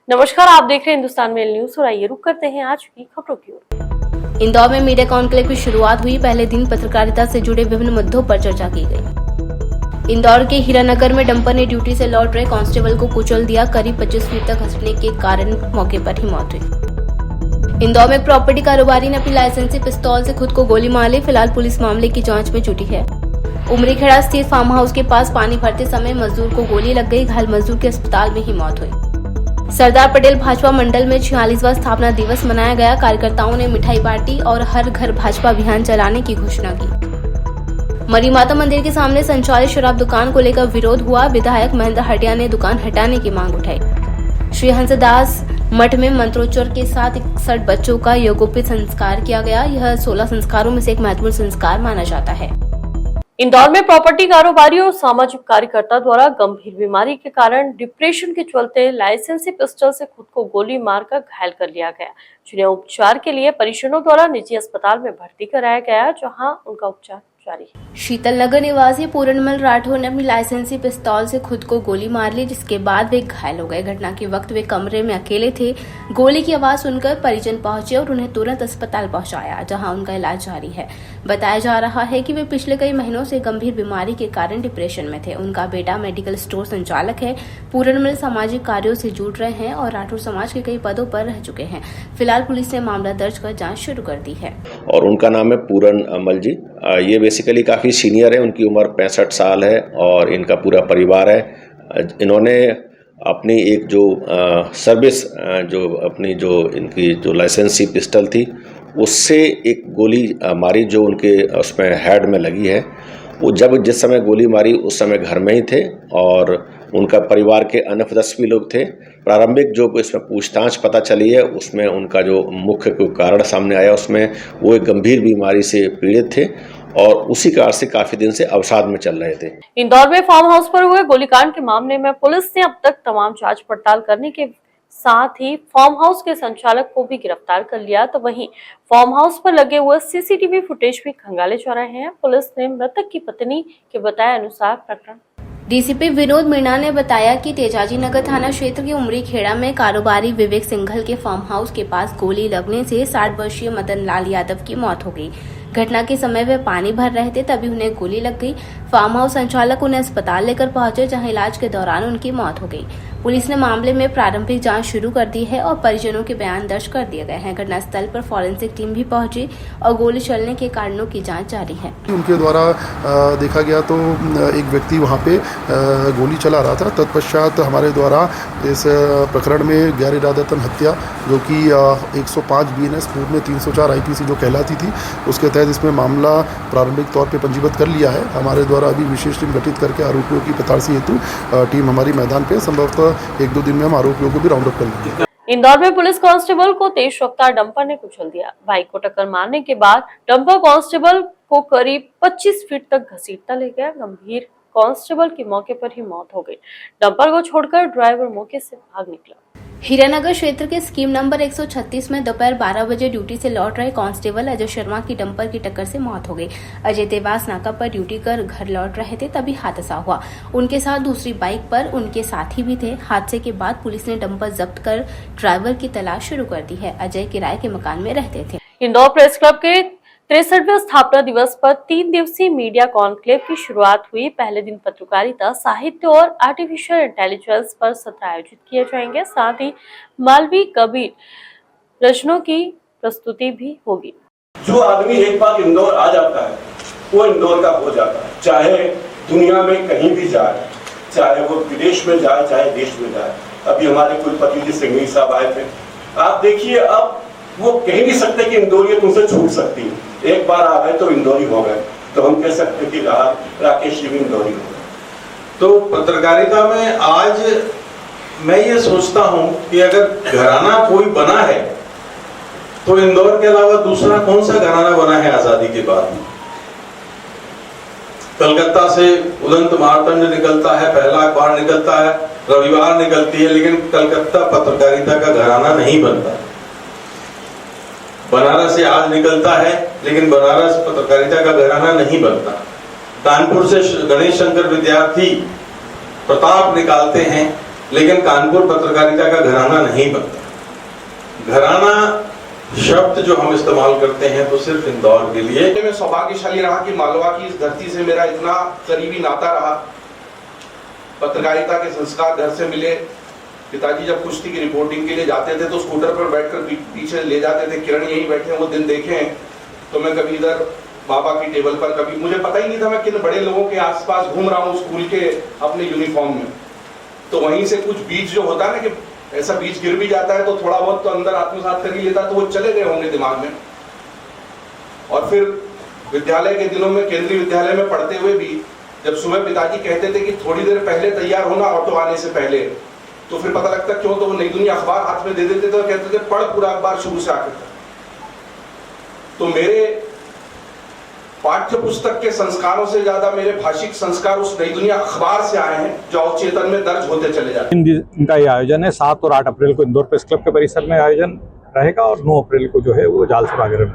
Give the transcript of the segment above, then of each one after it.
नमस्कार, आप देख रहे हैं हिंदुस्तान मेल न्यूज और आइए रुक करते हैं आज की खबरों की ओर। इंदौर में मीडिया कॉन्क्लेव की शुरुआत हुई। पहले दिन पत्रकारिता से जुड़े विभिन्न मुद्दों पर चर्चा की गई। इंदौर के हीरानगर में डंपर ने ड्यूटी से लौट रहे कांस्टेबल को कुचल दिया। करीब 25 फीट तक घसने के कारण मौके पर ही मौत हुई। इंदौर में एक प्रॉपर्टी कारोबारी ने अपनी लाइसेंसी पिस्तौल से खुद को गोली मार ली। फिलहाल पुलिस मामले की जाँच में जुटी है। उमरीखेड़ा स्थित फार्म हाउस के पास पानी भरते समय मजदूर को गोली लग गई। घायल मजदूर की अस्पताल में ही मौत हुई। सरदार पटेल भाजपा मंडल में 46वां स्थापना दिवस मनाया गया। कार्यकर्ताओं ने मिठाई बांटी और हर घर भाजपा अभियान चलाने की घोषणा की। मरी माता मंदिर के सामने संचालित शराब दुकान को लेकर विरोध हुआ। विधायक महेंद्र हटिया ने दुकान हटाने की मांग उठाई। श्री हंसदास मठ में मंत्रोच्चार के साथ 61 बच्चों का यज्ञोपवीत संस्कार किया गया। यह 16 संस्कारों में से एक महत्वपूर्ण संस्कार माना जाता है। इंदौर में प्रॉपर्टी कारोबारी और सामाजिक कार्यकर्ता द्वारा गंभीर बीमारी के कारण डिप्रेशन के चलते लाइसेंसी पिस्टल से खुद को गोली मारकर घायल कर लिया गया, जिन्हें उपचार के लिए परिजनों द्वारा निजी अस्पताल में भर्ती कराया गया, जहां उनका उपचार जारी है। शीतल नगर निवासी पूरणमल राठौर ने अपनी लाइसेंसी पिस्तौल से खुद को गोली मार ली, जिसके बाद वे घायल हो गए। घटना के वक्त वे कमरे में अकेले थे। गोली की आवाज सुनकर परिजन पहुंचे और उन्हें तुरंत अस्पताल पहुंचाया, जहां उनका इलाज जारी है। बताया जा रहा है कि वे पिछले कई महीनों से गंभीर बीमारी के कारण डिप्रेशन में थे। उनका बेटा मेडिकल स्टोर संचालक है। पूरणमल सामाजिक कार्यों से जुड़ रहे हैं और राठौर समाज के कई पदों पर रह चुके हैं। फिलहाल पुलिस ने मामला दर्ज कर जाँच शुरू कर दी है। और उनका नाम है पूरणमल जी। ये बेसिकली काफ़ी सीनियर है। उनकी उम्र 65 साल है और इनका पूरा परिवार है। इन्होंने अपनी एक जो सर्विस इनकी जो लाइसेंसी पिस्टल थी, उससे एक गोली मारी जो उनके उसमें हेड में लगी है। वो जिस समय गोली मारी उस समय घर में ही थे और उनका परिवार के अन्य सदस्य भी लोग थे। प्रारंभिक जो इसमें पूछताछ पता चली है उसमें उनका जो मुख्य कारण सामने आया उसमें वो एक गंभीर बीमारी से पीड़ित थे और उसी कारण से काफी दिन से अवसाद में चल रहे थे। इंदौर में फार्म हाउस पर हुए गोलीकांड के मामले में पुलिस ने अब तक तमाम जांच पड़ताल करने के साथ ही फार्म हाउस के संचालक को भी गिरफ्तार कर लिया। तो वहीं फार्म हाउस पर लगे हुए सीसीटीवी फुटेज भी खंगाले जा रहे हैं। पुलिस ने मृतक की पत्नी के बताए अनुसार प्रकरण डीसीपी विनोद मीणा ने बताया कि तेजाजी नगर थाना क्षेत्र के उमरीखेड़ा में कारोबारी विवेक सिंघल के फार्म हाउस के पास गोली लगने से 60 वर्षीय मदन लाल यादव की मौत हो गई। घटना के समय वे पानी भर रहे थे, तभी उन्हें गोली लग गई। फार्म हाउस संचालक उन्हें अस्पताल लेकर पहुंचे, जहां इलाज के दौरान उनकी मौत हो गई। पुलिस ने मामले में प्रारंभिक जांच शुरू कर दी है और परिजनों के बयान दर्ज कर दिए गए हैं। घटनास्थल पर फॉरेंसिक टीम भी पहुंची और गोली चलने के कारणों की जांच जारी है। उनके द्वारा देखा गया तो एक व्यक्ति वहां पे गोली चला रहा था। तत्पश्चात हमारे द्वारा इस प्रकरण में गैर इरादतन हत्या जो कि 105 BNS पूर्व में 304 IPC जो कहलाती थी, उसके तहत इसमें मामला प्रारंभिक तौर पे पंजीबद्ध कर लिया है। हमारे द्वारा अभी विशेष टीम गठित करके आरोपियों की पताड़सी हेतु टीम हमारी मैदान पे, संभवतः 1-2 दिन में हम आरोपियों को भी राउंड अप कर लेंगे। इंदौर में पुलिस कांस्टेबल को तेज रफ्तार डंपर ने कुचल दिया। बाइक को टक्कर मारने के बाद डंपर कांस्टेबल को करीब 25 फीट तक घसीटता ले गया। गंभीर कांस्टेबल की मौके पर ही मौत हो गई। डंपर को छोड़कर ड्राइवर मौके से भाग निकला। हीरानगर क्षेत्र के स्कीम नंबर 136 में दोपहर 12 बजे ड्यूटी से लौट रहे कांस्टेबल अजय शर्मा की डंपर की टक्कर से मौत हो गई। अजय देवास नाका पर ड्यूटी कर घर लौट रहे थे, तभी हादसा हुआ। उनके साथ दूसरी बाइक पर उनके साथी भी थे। हादसे के बाद पुलिस ने डंपर जब्त कर ड्राइवर की तलाश शुरू कर दी है। अजय किराए के मकान में रहते थे। इंदौर प्रेस क्लब के 63वें स्थापना दिवस पर 3 दिवसीय मीडिया कॉन्क्लेव की शुरुआत हुई। पहले दिन पत्रकारिता, साहित्य और आर्टिफिशियल इंटेलिजेंस पर सत्र आयोजित किए जाएंगे। साथ ही मालवी कबीर रचनों की प्रस्तुति भी होगी। जो आदमी एक बार इंदौर आ जाता है वो इंदौर का हो जाता है, चाहे दुनिया में कहीं भी जाए, चाहे वो विदेश में जाए चाहे देश में जाए। अभी हमारे कुलपति जी सिंघवी साहब आए थे। आप देखिए, अब वो कह नहीं सकते कि इंदौरियत तुमसे छूट सकती है। एक बार आ गए तो इंदौरी हो गए, तो हम कह सकते कि राकेश जी भी इंदौरी हो गए। तो पत्रकारिता में आज मैं ये सोचता हूं कि अगर घराना कोई बना है तो इंदौर के अलावा दूसरा कौन सा घराना बना है आजादी के बाद। कलकत्ता से उदंत मार्तंड निकलता है, पहला अखबार निकलता है, रविवार निकलती है, लेकिन कलकत्ता पत्रकारिता का घराना नहीं बनता। बनारस से आज निकलता है, लेकिन बनारस पत्रकारिता का घराना नहीं बनता। कानपुर से गणेश शंकर विद्यार्थी प्रताप निकालते हैं, लेकिन कानपुर पत्रकारिता का घराना नहीं बनता। घराना शब्द जो हम इस्तेमाल करते हैं तो सिर्फ इंदौर के लिए। मैं सौभाग्यशाली रहा कि मालवा की इस धरती से मेरा इतना करीबी नाता रहा। पत्रकारिता के संस्कार घर से मिले। पिताजी जब कुश्ती की रिपोर्टिंग के लिए जाते थे तो स्कूटर पर बैठकर पीछे ले जाते थे। किरण यहीं बैठे हैं, वो दिन देखे हैं। तो मैं कभी इधर बाबा की टेबल पर, कभी मुझे पता ही नहीं था मैं किन बड़े लोगों के आसपास घूम रहा हूँ स्कूल के अपने यूनिफॉर्म में। तो वहीं से कुछ बीज जो होता है ना कि ऐसा बीज गिर भी जाता है तो थोड़ा बहुत तो अंदर आत्मसात कर ही लेता, तो वो चले गए होंगे दिमाग में। और फिर विद्यालय के दिनों में, केंद्रीय विद्यालय में पढ़ते हुए भी जब सुबह पिताजी कहते थे कि थोड़ी देर पहले तैयार होना ऑटो आने से पहले, तो फिर पता लगता क्यों, तो वो नई दुनिया अखबार हाथ में दे देते थे और कहते थे पढ़ पूरा अखबार शुरू से आखिर तक। तो मेरे पाठ्य पुस्तक के संस्कारों से ज्यादा मेरे भाषिक संस्कार उस नई दुनिया अखबार से आए हैं जो अवचेतन में दर्ज होते चले जाते हैं। इनका ये आयोजन है 7 और 8 अप्रैल को इंदौर प्रेस क्लब के परिसर में आयोजन रहेगा और 9 अप्रैल को जो है वो जालसा नगर में।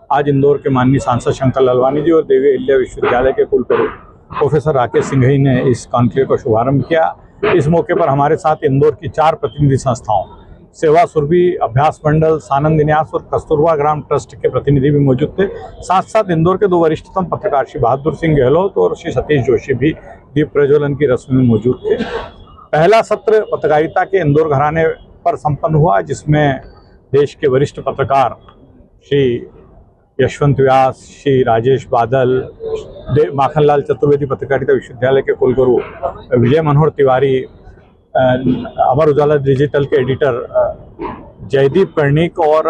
आज इंदौर के माननीय सांसद शंकर लालवानी जी और देवी अहिल्या विश्वविद्यालय के कुलपति प्रोफेसर राकेश सिंघई ने इस कॉन्क्लेव का शुभारंभ किया। इस मौके पर हमारे साथ इंदौर की 4 प्रतिनिधि संस्थाओं सेवा सुरभि, अभ्यास मंडल, सानंद न्यास और कस्तूरबा ग्राम ट्रस्ट के प्रतिनिधि भी मौजूद थे। साथ साथ इंदौर के 2 वरिष्ठतम पत्रकार श्री बहादुर सिंह गहलोत और श्री सतीश जोशी भी दीप प्रज्वलन की रस्म में मौजूद थे। पहला सत्र पत्रकारिता के इंदौर घराने पर संपन्न हुआ, जिसमें देश के वरिष्ठ पत्रकार श्री यशवंत व्यास, श्री राजेश बादल, माखनलाल चतुर्वेदी पत्रकारिता विश्वविद्यालय के कुलगुरु, विजय मनोहर तिवारी, अमर उजाला डिजिटल के एडिटर जयदीप कर्णिक और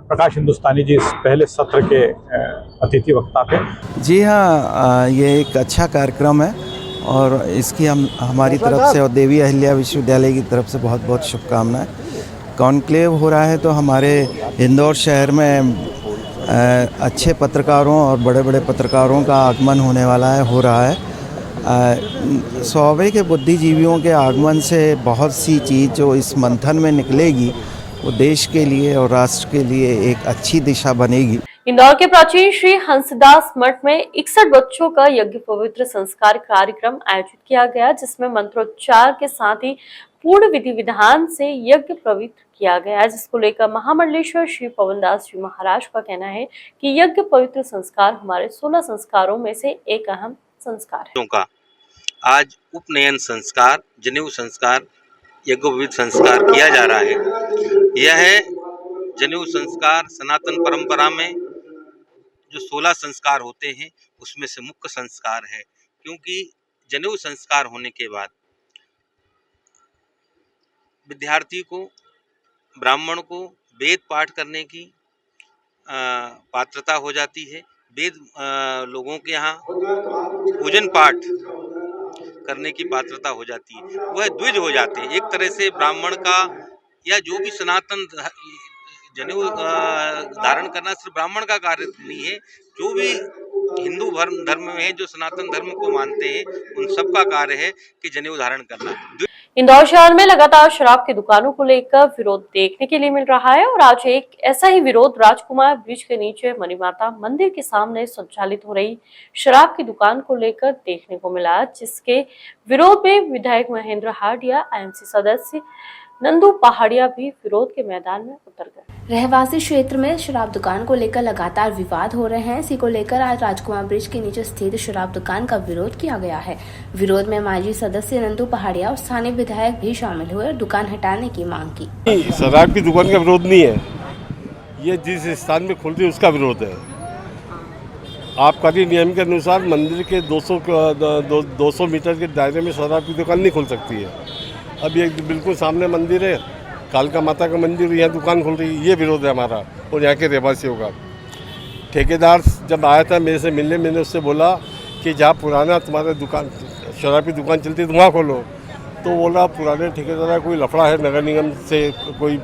प्रकाश हिंदुस्तानी जी इस पहले सत्र के अतिथि वक्ता थे। जी हाँ, ये एक अच्छा कार्यक्रम है और इसकी हमारी तरफ से और देवी अहिल्या विश्वविद्यालय की तरफ से बहुत बहुत शुभकामनाएं। कॉन्क्लेव हो रहा है तो हमारे इंदौर शहर में अच्छे पत्रकारों और बड़े बड़े पत्रकारों का आगमन होने वाला है, हो रहा है। स्वाभाविक बुद्धिजीवियों के आगमन से बहुत सी चीज़ जो इस मंथन में निकलेगी वो देश के लिए और राष्ट्र के लिए एक अच्छी दिशा बनेगी। इंदौर के प्राचीन श्री हंसदास मठ में 61 बच्चों का यज्ञ पवित्र संस्कार कार्यक्रम आयोजित किया गया, जिसमें मंत्रोच्चार के साथ ही पूर्ण विधि विधान से यज्ञ पवित्र किया गया, जिसको लेकर महामंडलेश्वर श्री पवनदास जी महाराज का कहना है कि यज्ञ पवित्र संस्कार हमारे 16 संस्कारों में से एक अहम संस्कार है। का आज उपनयन संस्कार, जनेऊ संस्कार, यज्ञोपवीत संस्कार किया जा रहा है। यह जनेऊ संस्कार सनातन परंपरा में जो 16 संस्कार होते हैं उसमें से मुख्य संस्कार है, क्योंकि जनेऊ संस्कार होने के बाद विद्यार्थी को, ब्राह्मण को वेद पाठ करने की पात्रता हो जाती है। वेद लोगों के यहाँ पूजन पाठ करने की पात्रता हो जाती है, वह द्विज हो जाते हैं। एक तरह से ब्राह्मण का या जो भी सनातन जनेऊ धारण करना सिर्फ ब्राह्मण का कार्य नहीं है, जो भी हिंदू धर्म में है, जो सनातन धर्म को मानते हैं, उन सब का कार्य है कि जनेऊ धारण करना। इंदौर शहर में लगातार शराब की दुकानों को लेकर विरोध देखने के लिए मिल रहा है और आज एक ऐसा ही विरोध राजकुमार ब्रिज के नीचे मणिमाता मंदिर के सामने संचालित हो रही शराब की दुकान को लेकर देखने को मिला, जिसके विरोध में विधायक महेंद्र हार्डिया, आईएमसी सदस्य नंदू पहाड़िया भी विरोध के मैदान में उतर गए। रहवासी क्षेत्र में शराब दुकान को लेकर लगातार विवाद हो रहे हैं। इसी को लेकर आज राजकुमार ब्रिज के नीचे स्थित शराब दुकान का विरोध किया गया है। विरोध में माजी सदस्य नंदू पहाड़िया और स्थानीय विधायक भी शामिल हुए और दुकान हटाने की मांग की। शराब की दुकान का विरोध नहीं है, ये जिस स्थान में खुलती है उसका विरोध है। आबकारी नियम के अनुसार मंदिर के 200 मीटर के दायरे में शराब की दुकान नहीं खुल सकती है। अब ये बिल्कुल सामने मंदिर है, कालका माता का मंदिर, यहाँ दुकान खुल रही है, ये विरोध है हमारा और यहाँ के रहवासियों का। ठेकेदार जब आया था मेरे से मिलने, मैंने उससे बोला कि जहाँ पुराना तुम्हारा दुकान शराब की दुकान चलती है तो वहाँ खोलो, तो बोला पुराने ठेकेदार का कोई लफड़ा है नगर निगम से, कोई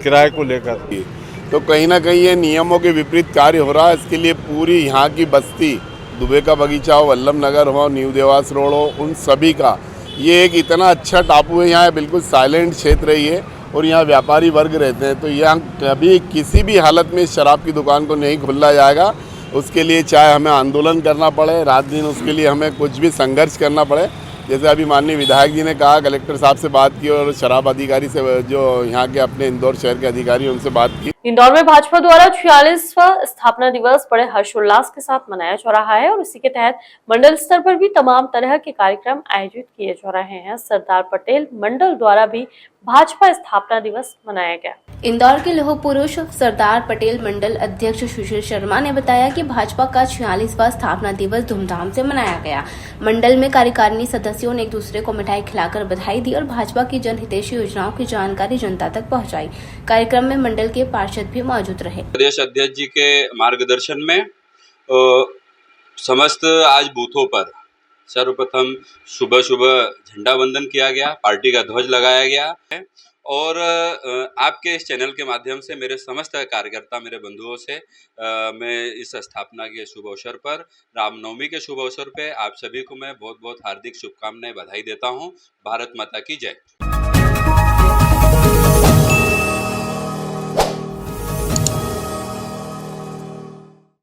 किराए को लेकर। तो कहीं ना कहीं ये नियमों के विपरीत कार्य हो रहा है। इसके लिए पूरी यहाँ की बस्ती, दुबे का बगीचा हो, वल्लभ नगर हो, न्यू देवास रोड हो, उन सभी का ये एक इतना अच्छा टापू है। यहाँ बिल्कुल साइलेंट क्षेत्र है ये, और यहाँ व्यापारी वर्ग रहते हैं। तो यहाँ कभी किसी भी हालत में शराब की दुकान को नहीं खुला जाएगा। उसके लिए चाहे हमें आंदोलन करना पड़े रात दिन, उसके लिए हमें कुछ भी संघर्ष करना पड़े, जैसे अभी माननीय विधायक जी ने कहा, कलेक्टर साहब से बात की और शराब अधिकारी से जो यहाँ के अपने इंदौर शहर के अधिकारी हैं उनसे बात की। इंदौर में भाजपा द्वारा 46वां स्थापना दिवस बड़े हर्षोल्लास के साथ मनाया जा रहा है और इसी के तहत मंडल स्तर पर भी तमाम तरह के कार्यक्रम आयोजित किए जा रहे हैं। सरदार पटेल मंडल द्वारा भी भाजपा स्थापना दिवस मनाया गया। इंदौर के लौह पुरुष सरदार पटेल मंडल अध्यक्ष सुशील शर्मा ने बताया कि भाजपा का 46वां स्थापना दिवस धूमधाम से मनाया गया। मंडल में कार्यकारिणी सदस्यों ने एक दूसरे को मिठाई खिलाकर बधाई दी और भाजपा की जनहितैषी योजनाओं की जानकारी जनता तक पहुंचाई। कार्यक्रम में मंडल के पार्षद भी मौजूद रहे। प्रदेश अध्यक्ष जी के मार्गदर्शन में समस्त आज बूथों पर सर्वप्रथम सुबह झंडा वंदन किया गया, पार्टी का ध्वज लगाया गया है और आपके इस चैनल के माध्यम से मेरे समस्त कार्यकर्ता, मेरे बंधुओं से मैं इस स्थापना के शुभ अवसर पर, रामनवमी के शुभ अवसर पे आप सभी को मैं बहुत बहुत हार्दिक शुभकामनाएं, बधाई देता हूं। भारत माता की जय।